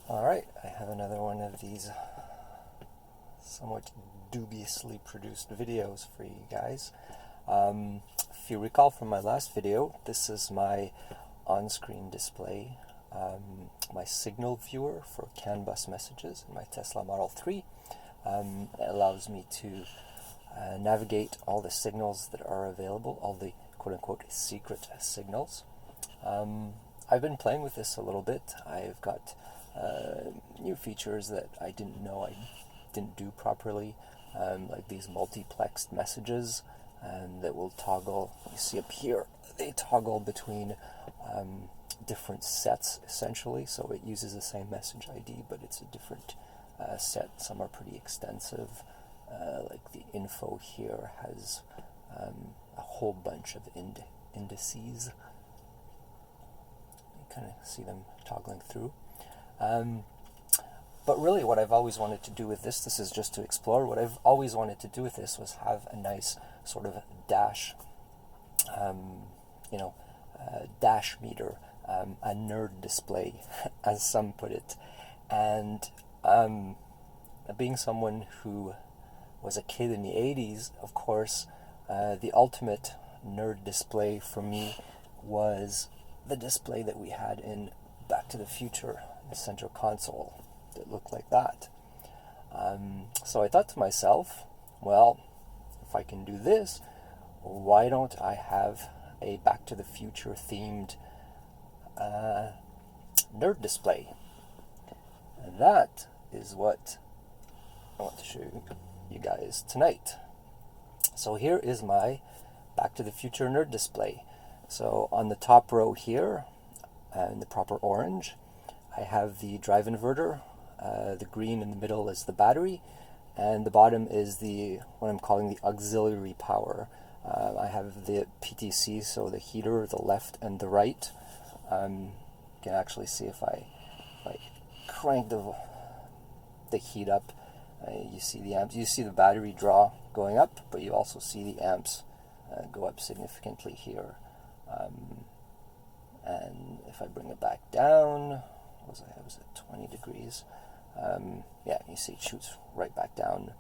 Alright, I have another one of these somewhat dubiously produced videos for you guys. If you recall from my last video, this is my on-screen display, my signal viewer for CAN bus messages in my Tesla Model 3. It allows me to navigate all the signals that are available, all the quote-unquote secret signals. I've been playing with this a little bit. I've got new features that I didn't know I didn't do properly, like these multiplexed messages that will toggle. You see up here, they toggle between different sets essentially, so it uses the same message ID, but it's a different set. Some are pretty extensive, like the info here has a whole bunch of indices. You kind of see them toggling through. But really what I've always wanted to do with this is just to explore. What I've always wanted to do with this was have a nice sort of dash, dash meter, a nerd display, as some put it. And being someone who was a kid in the 80s, of course, the ultimate nerd display for me was the display that we had in Back to the Future, the center console, that looked like that. So I thought to myself, well, if I can do this, why don't I have a Back to the Future themed nerd display? And that is what I want to show you guys tonight. So here is my Back to the Future nerd display. So on the top row here, in the proper orange, I have the drive inverter. The green in the middle is the battery, and the bottom is what I'm calling the auxiliary power. I have the PTC, so the heater, the left and the right. You can actually see if I crank the heat up, you see the amps. You see the battery draw going up, but you also see the amps go up significantly here. And if I bring it back down, was at 20 degrees. Yeah, you see it shoots right back down.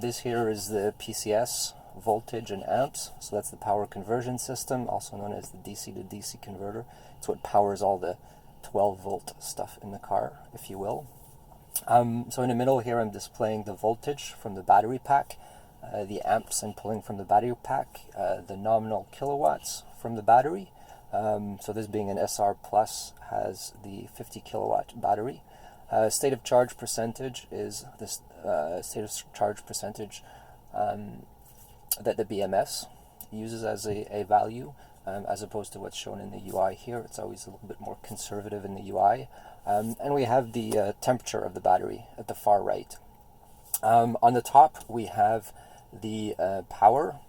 This here is the PCS voltage and amps, so that's the power conversion system, also known as the DC to DC converter. It's what powers all the 12-volt stuff in the car, if you will. So in the middle here, I'm displaying the voltage from the battery pack, the amps I'm pulling from the battery pack, the nominal kilowatts from the battery. So this being an SR Plus has the 50 kilowatt battery. State of charge percentage is this state of charge percentage that the BMS uses as a value, as opposed to what's shown in the UI here. It's always a little bit more conservative in the UI. And we have the temperature of the battery at the far right. On the top we have the power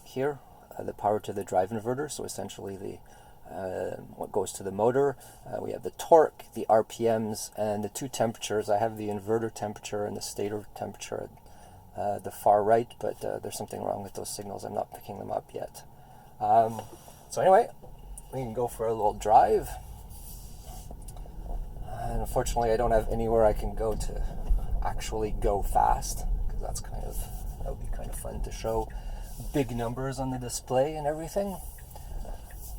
here, the power to the drive inverter, so essentially the what goes to the motor. We have the torque, the RPMs, and the two temperatures. I have the inverter temperature and the stator temperature at the far right, but there's something wrong with those signals. I'm not picking them up yet. So anyway, we can go for a little drive. And unfortunately, I don't have anywhere I can go to actually go fast, because that would be kind of fun to show big numbers on the display and everything.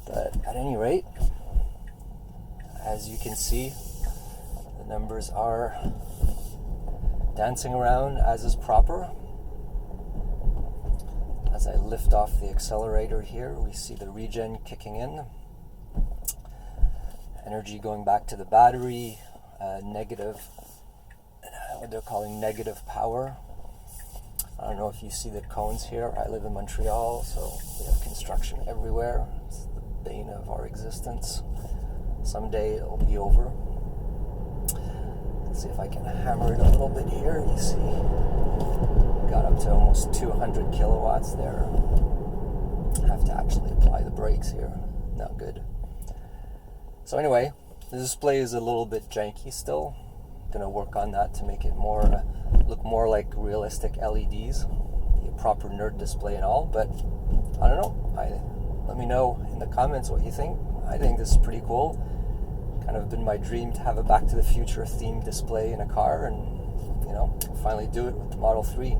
But at any rate, as you can see, the numbers are dancing around as is proper. As I lift off the accelerator here, we see the regen kicking in. Energy going back to the battery, negative, what they're calling negative power. I don't know if you see the cones here. I live in Montreal, so we have construction everywhere. It's the bane of our existence. Someday it'll be over. Let's see if I can hammer it a little bit here. You see, got up to almost 200 kilowatts there. I have to actually apply the brakes here. Not good. So anyway, the display is a little bit janky still. Gonna work on that to make it more look more like realistic LEDs, be a proper nerd display and all. But I don't know. Let me know in the comments what you think. I think this is pretty cool. kind of been my dream to have a Back to the Future themed display in a car, and finally do it with the Model 3.